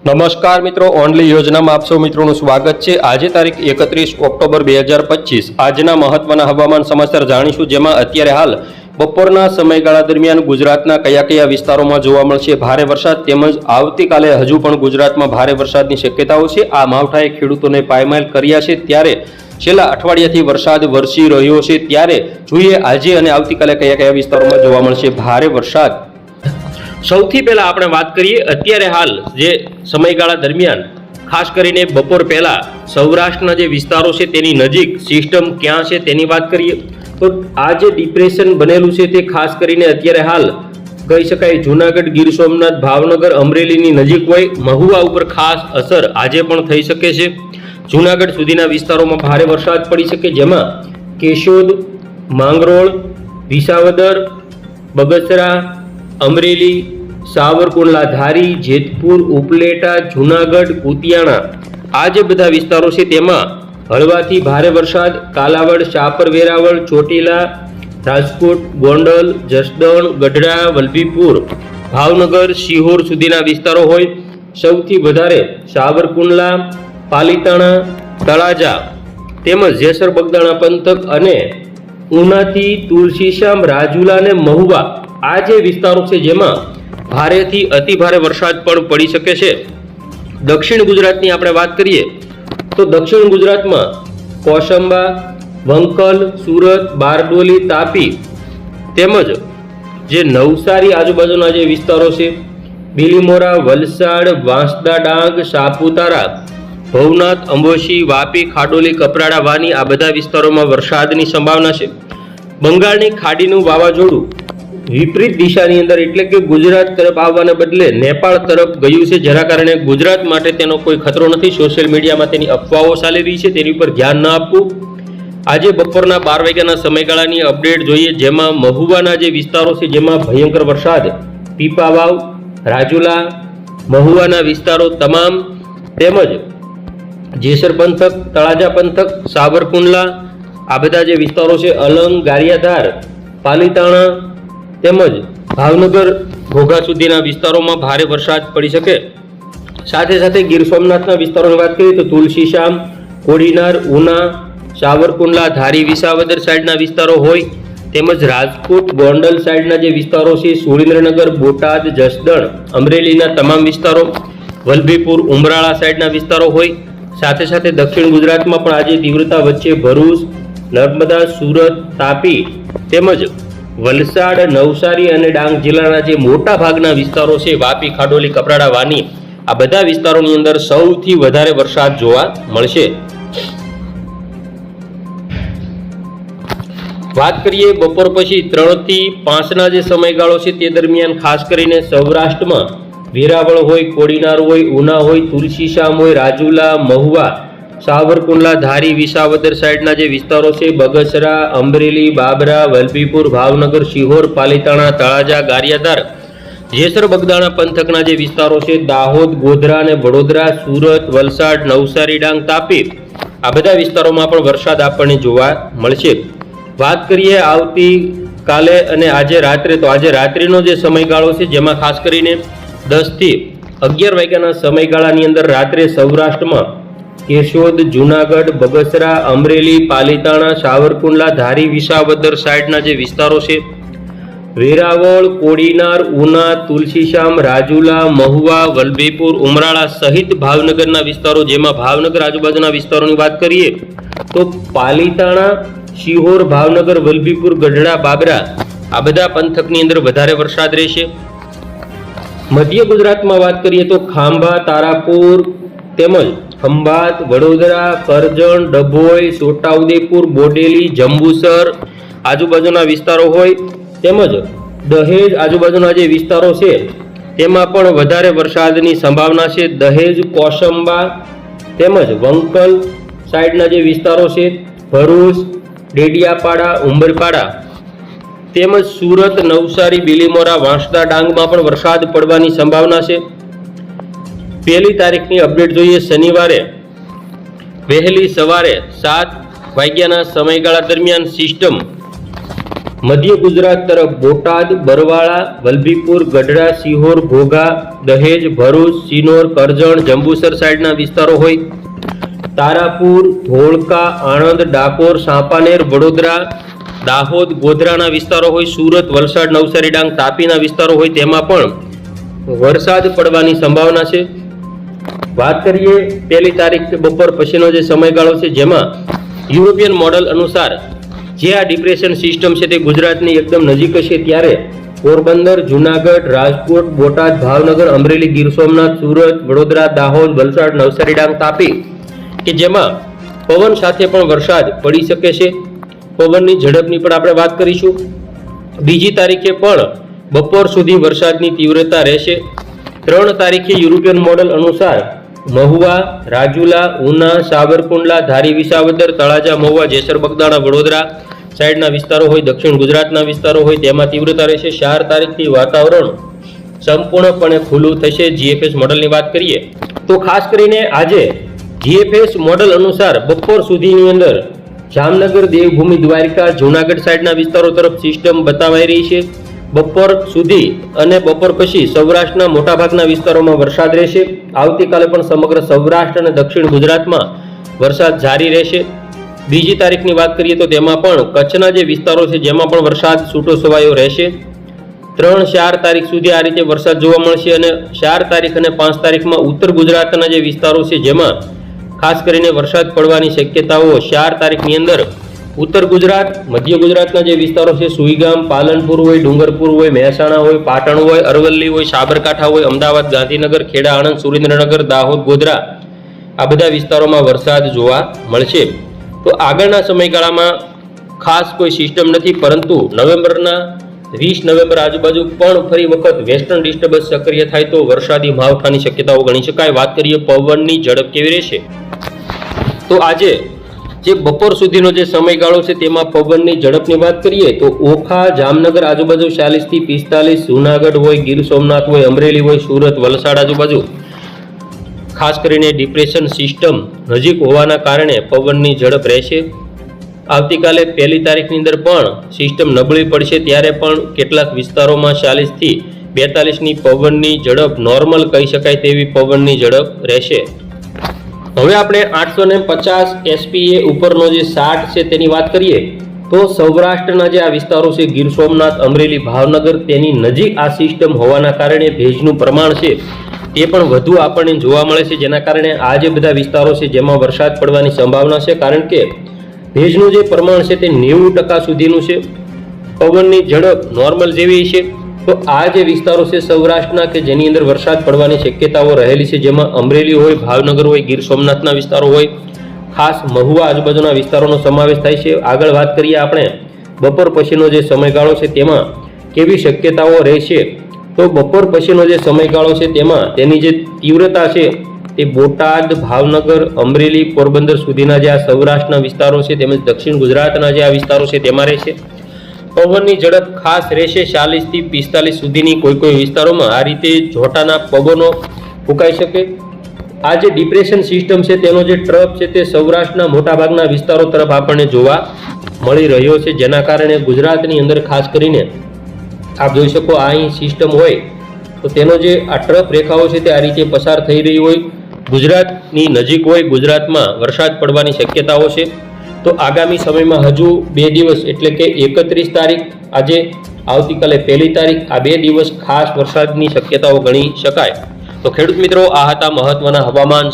નમસ્કાર મિત્રો, ઓનલી યોજનામાં આપ સૌ મિત્રોનું સ્વાગત છે। આજે તારીખ 31 ઓક્ટોબર 2025 આજના મહત્વના હવામાન સમાચાર જાણીશું, જેમાં અત્યારે હાલ બપોરના સમયગાળા દરમિયાન ગુજરાતના કયા કયા વિસ્તારોમાં જોવા મળશે ભારે વરસાદ, તેમજ આવતીકાલે હજુ પણ ગુજરાતમાં ભારે વરસાદની શક્યતાઓ છે। આ માવઠાએ ખેડૂતોને પાયમાલ કર્યા છે, ત્યારે છેલ્લા અઠવાડિયાથી વરસાદ વરસી રહ્યો છે, ત્યારે જોઈએ આજે અને આવતીકાલે કયા કયા વિસ્તારોમાં જોવા મળશે ભારે વરસાદ। સૌથી પહેલા આપણે વાત કરીએ અત્યારે હાલ જે સમયગાળા દરમિયાન ખાસ કરીને બપોર પહેલા સૌરાષ્ટ્રના જે વિસ્તારો છે તેની નજીક સિસ્ટમ ક્યાં છે તેની વાત કરીએ તો આ જે ડિપ્રેશન બનેલું છે તે ખાસ કરીને અત્યારે હાલ કહી શકાય જૂનાગઢ, ગીર સોમનાથ, ભાવનગર, અમરેલીની નજીક હોય। મહુવા ઉપર ખાસ અસર આજે પણ થઈ શકે છે। જૂનાગઢ સુધીના વિસ્તારોમાં ભારે વરસાદ પડી શકે, જેમાં કેશોદ, માંગરોળ, વિસાવદર, બગસરા, અમરેલી, સાવરકુંડલા, ધારી, જેતપુર, ઉપલેટા, જૂનાગઢ, કુતિયાણા આ જે બધા વિસ્તારો છે તેમાં હળવાથી ભારે વરસાદ કાલાવડ, શાપર, વેરાવળ, ચોટીલા, રાજકોટ, ગોંડલ, જસદણ, ગઢડા, વલભીપુર, ભાવનગર, શિહોર સુધીના વિસ્તારો હોય। સૌથી વધારે સાવરકુંડલા, પાલીતાણા, તળાજા તેમજ જેસર બગદાણા પંથક અને ઉનાથી તુલસીશ્યામ, રાજુલા અને મહુવા આ જે વિસ્તારો છે જેમાં ભારેથી અતિ ભારે વરસાદ પણ પડી શકે છે। દક્ષિણ ગુજરાતની આપણે વાત કરીએ તો દક્ષિણ ગુજરાતમાં કોસંબા, વંકલ, સુરત, બારડોલી, તાપી તેમજ જે નવસારી આજુબાજુના જે વિસ્તારો છે બિલીમોરા, વલસાડ, વાંસદા, ડાંગ, સાપુતારા, ભવનાથ, અંબોશી, વાપી, ખાડોલી, કપરાડા, વાની આ બધા વિસ્તારોમાં વરસાદની સંભાવના છે। બંગાળની ખાડીનું વાવાઝોડું વિપરીત દિશાની અંદર એટલે કે ગુજરાત તરફ આવવાને બદલે નેપાળ તરફ ગયું છે, જેના કારણે ગુજરાત માટે તેનો કોઈ ખતરો નથી। સોશિયલ મીડિયામાં તેની અફવાઓ ચાલી રહી છે, તેની ઉપર ધ્યાન ન આપવું। આજે બપોરના 12 વાગ્યાના સમયગાળાની અપડેટ જોઈએ, જેમાં મહુવાના જે વિસ્તારો છે જેમાં ભયંકર વરસાદ પીપાવાવ, રાજુલા, મહુવાના વિસ્તારો તમામ તેમજ જેસર પંથક, તળાજા પંથક, સાવરકુંડલા આ બધા જે વિસ્તારો છે અલંગ, ગારિયાધાર, પાલીતાણા તેમજ ભાવનગર, ઘોઘા સુધીના વિસ્તારોમાં ભારે વરસાદ પડી શકે। સાથે સાથે ગીર સોમનાથના વિસ્તારોની વાત કરીએ તો તુલસીશ્યામ, કોડીનાર, ઉના, સાવરકુંડલા, ધારી, વિસાવદર સાઈડના વિસ્તારો હોય, તેમજ રાજકોટ, ગોંડલ સાઈડના જે વિસ્તારો છે સુરેન્દ્રનગર, બોટાદ, જસદણ, અમરેલીના તમામ વિસ્તારો, વલભીપુર, ઉમરાળા સાઈડના વિસ્તારો હોય। સાથે સાથે દક્ષિણ ગુજરાતમાં પણ આજે તીવ્રતા વચ્ચે ભરૂચ, નર્મદા, સુરત, તાપી તેમજ વલસાડ, નવસારી અને ડાંગ જિલ્લાના જે મોટા ભાગના વિસ્તારો છે વાપી, ખાડોલી, કપરાડા, વાની આ બધા વિસ્તારોની અંદર સૌથી વધારે વરસાદ જોવા મળશે। વાત કરીએ બપોર પછી 3 થી 5ના જે સમયગાળો છે તે દરમિયાન ખાસ કરીને સૌરાષ્ટ્રમાં વેરાવળ હોય, કોડીનાર હોય, ઉના હોય, તુલસીશ્યામ હોય, રાજુલા, મહુવા, સાવરકુંડલા, ધારી, વિસાવદર સાઈડના જે વિસ્તારો છે બગસરા, અમરેલી, બાબરા, વલભીપુર, ભાવનગર, શિહોર, પાલીતાણા, તળાજા, ગારિયાધાર, જેસર બગદાણા પંથકના જે વિસ્તારો છે દાહોદ, ગોધરા અને વડોદરા, સુરત, વલસાડ, નવસારી, ડાંગ, તાપી આ બધા વિસ્તારોમાં પણ વરસાદ આપણને જોવા મળશે। વાત કરીએ આવતી કાલે અને આજે રાત્રે, તો આજે રાત્રિનો જે સમયગાળો છે જેમાં ખાસ કરીને 10 થી 11 વાગ્યાના સમયગાળાની અંદર રાત્રે સૌરાષ્ટ્રમાં કેશોદ, જૂનાગઢ, બગસરા, અમરેલી, પાલીતાણા, સાવરકુંડલા, ધારી, વિસાવદર સાઈડના જે વિસ્તારો છે વેરાવળ, કોડીનાર, ઉના, તુલસીશ્યામ, રાજુલા, મહુવા, વલભીપુર, ઉમરાળા સહિત ભાવનગરના વિસ્તારો, જેમાં ભાવનગર આજુબાજુના વિસ્તારોની વાત કરીએ તો પાલીતાણા, શિહોર, ભાવનગર, વલભીપુર, ગઢડા, બાબરા આ બધા પંથકની અંદર વધારે વરસાદ રહેશે। મધ્ય ગુજરાતમાં વાત કરીએ તો ખાંભા, તારાપુર તેમજ ખંભાત, વડોદરા, કરજણ, ડભોઈ, છોટાઉદેપુર, બોડેલી, જંબુસર આજુબાજુના વિસ્તારો હોય, તેમજ દહેજ આજુબાજુના જે વિસ્તારો છે તેમાં પણ વધારે વરસાદની સંભાવના છે। દહેજ, કોસંબા તેમજ વંકલ સાઈડના જે વિસ્તારો છે ભરૂચ, ડેડિયાપાડા, ઉંબરપાડા તેમજ સુરત, નવસારી, બિલીમોરા, વાંસદા, ડાંગમાં પણ વરસાદ પડવાની સંભાવના છે। 1 તારીખની અપડેટ જોઈએ, શનિવારે વહેલી સવારે 7 વાગ્યાના સમયગાળા દરમિયાન સિસ્ટમ મધ્ય ગુજરાત તરફ બોટાદ, બરવાળા, વલભીપુર, ગઢડા, સિહોર, ઘોઘા, દહેજ, ભરૂચ, સિનોર, કરજણ, જંબુસર સાઈડના વિસ્તારો હોય, તારાપુર, ધોળકા, આણંદ, ડાકોર, સાંપાનેર, વડોદરા, દાહોદ, ગોધરાના વિસ્તારો હોય, સુરત, વલસાડ, નવસારી, ડાંગ, તાપીના વિસ્તારો હોય તેમાં પણ વરસાદ પડવાની સંભાવના છે. વાત કરીએ 1 તારીખ બપોર પછીનો જે સમયગાળો છે, જેમાં યુરોપિયન મોડલ અનુસાર જે આ ડિપ્રેશન સિસ્ટમ છે તે ગુજરાતની એકદમ નજીક છે, ત્યારે પોરબંદર, જુનાગઢ, રાજકોટ, બોટાદ, ભાવનગર, અમરેલી, ગીર સોમનાથ, સુરત, વડોદરા, દાહોદ, વલસાડ, નવસારી, ડાંગ, તાપી કે જેમાં પવન સાથે પણ વરસાદ પડી શકે છે. પવનની ઝડપની પણ આપણે વાત કરીશું. 2 તારીખે પણ બપોર સુધી વરસાદની તીવ્રતા રહેશે. 3 તારીખે યુરોપિયન મોડલ અનુસાર મહુવા, રાજુલા, ઉના, સાવરકુંડલા, ધારી, વિસાવદર, તળાજા, મહુવા, જેસર, બગદાણા, વડોદરા સાઈડના વિસ્તારો હોય, દક્ષિણ ગુજરાતના વિસ્તારો હોય તેમાં તીવ્રતા રહેશે. 4 તારીખથી વાતાવરણ સંપૂર્ણપણે ખુલ્લું થશે. જીએફએસ મોડલની વાત કરીએ તો ખાસ કરીને આજે જીએફએસ મોડલ અનુસાર બપોર સુધીની અંદર જામનગર, દેવભૂમિ, દ્વારકા, જૂનાગઢ સાઈડના વિસ્તારો તરફ સિસ્ટમ બતાવાઈ રહી છે. બપોર સુધી અને બપોર પછી સૌરાષ્ટ્રના મોટાભાગના વિસ્તારોમાં વરસાદ રહેશે. આવતીકાલે પણ સમગ્ર સૌરાષ્ટ્ર અને દક્ષિણ ગુજરાતમાં વરસાદ જારી રહેશે. 2 તારીખની વાત કરીએ તો તેમાં પણ કચ્છના જે વિસ્તારો છે જેમાં પણ વરસાદ છૂટો છવાયો રહેશે. 3-4 તારીખ સુધી આ રીતે વરસાદ જોવા મળશે અને 4 તારીખ અને 5 તારીખમાં ઉત્તર ગુજરાતના જે વિસ્તારો છે જેમાં ખાસ કરીને વરસાદ પડવાની શક્યતાઓ 4 તારીખની અંદર ઉત્તર ગુજરાત, મધ્ય ગુજરાતના જે વિસ્તારો છે સુઈગામ, પાલનપુર હોય, ડુંગરપુર હોય, મહેસાણા હોય, પાટણ હોય, અરવલ્લી હોય, સાબરકાંઠા હોય, અમદાવાદ, ગાંધીનગર, ખેડા, આણંદ, સુરેન્દ્રનગર, દાહોદ, ગોધરા આ બધા વિસ્તારોમાં વરસાદ જોવા મળશે. તો આગળના સમયગાળામાં ખાસ કોઈ સિસ્ટમ નથી, પરંતુ નવેમ્બરના 20 નવેમ્બર આજુબાજુ પણ ફરી વખત વેસ્ટર્ન ડિસ્ટર્બન્સ સક્રિય થાય તો વરસાદી માવઠાની શક્યતાઓ ગણી શકાય. વાત કરીએ પવનની ઝડપ કેવી રહેશે તો આજે જે બપોર સુધીનો જે સમયગાળો છે તેમાં પવનની ઝડપની વાત કરીએ તો ઓખા, જામનગર આજુબાજુ 40 થી 45, જૂનાગઢ હોય, ગીર સોમનાથ હોય, અમરેલી હોય, સુરત, વલસાડ આજુબાજુ ખાસ કરીને ડિપ્રેશન સિસ્ટમ નજીક હોવાના કારણે પવનની ઝડપ રહેશે. આવતીકાલે 1 તારીખની અંદર પણ સિસ્ટમ નબળી પડશે, ત્યારે પણ કેટલાક વિસ્તારોમાં 40 થી 42ની પવનની ઝડપ નોર્મલ કહી શકાય તેવી પવનની ઝડપ રહેશે. હવે આપણે 850 SPA ઉપરનો જે 60 છે તેની વાત કરીએ તો સૌરાષ્ટ્રના જે આ વિસ્તારો છે ગીર સોમનાથ, અમરેલી, ભાવનગર તેની નજીક આ સિસ્ટમ હોવાના કારણે ભેજનું પ્રમાણ છે તે પણ વધુ આપણને જોવા મળે છે, જેના કારણે આ જે બધા વિસ્તારો છે જેમાં વરસાદ પડવાની સંભાવના છે, કારણ કે ભેજનું જે પ્રમાણ છે તે 90% સુધીનું છે. પવનની ઝડપ નોર્મલ જેવી છે. તો આ જે વિસ્તારો છે સૌરાષ્ટ્રના કે જેની અંદર વરસાદ પડવાની શક્યતાઓ રહેલી છે, જેમાં અમરેલી હોય, ભાવનગર હોય, ગીર સોમનાથના વિસ્તારો હોય, ખાસ મહુવા આજુબાજુના વિસ્તારોનો સમાવેશ થાય છે. આગળ વાત કરીએ આપણે બપોર પછીનો જે સમયગાળો છે તેમાં કેવી શક્યતાઓ રહેશે તો બપોર પછીનો જે સમયગાળો છે તેમાં તેની જે તીવ્રતા છે તે બોટાદ, ભાવનગર, અમરેલી, પોરબંદર સુધીના જે આ સૌરાષ્ટ્રના વિસ્તારો છે તેમજ દક્ષિણ ગુજરાતના જે આ વિસ્તારો છે તેમાં રહેશે. પવનની ઝડપ ખાસ રહેશે 40 થી 45 સુધીની કોઈ વિસ્તારોમાં આ રીતે જોટાના પવનો ફૂંકાઈ શકે. આ જે ડિપ્રેશન સિસ્ટમ છે તેનો જે ટ્રફ છે તે સૌરાષ્ટ્રના મોટાભાગના વિસ્તારો તરફ આપણને જોવા મળી રહ્યો છે, જેના કારણે ગુજરાતની અંદર ખાસ કરીને આપ જોઈ શકો આ અહીં સિસ્ટમ હોય તો તેનો જે આ ટ્રફ રેખાઓ છે તે આ રીતે પસાર થઈ રહી હોય, ગુજરાતની નજીક હોય, ગુજરાતમાં વરસાદ પડવાની શક્યતાઓ છે. તો આગામી સમયમાં હજુ 2 દિવસ એટલે કે 31 તારીખ આજે, આવતીકાલે 1 તારીખ આ 2 દિવસ ખાસ વરસાદની શક્યતાઓ ગણી શકાય. તો ખેડૂત મિત્રો આ હતા મહત્વના હવામાન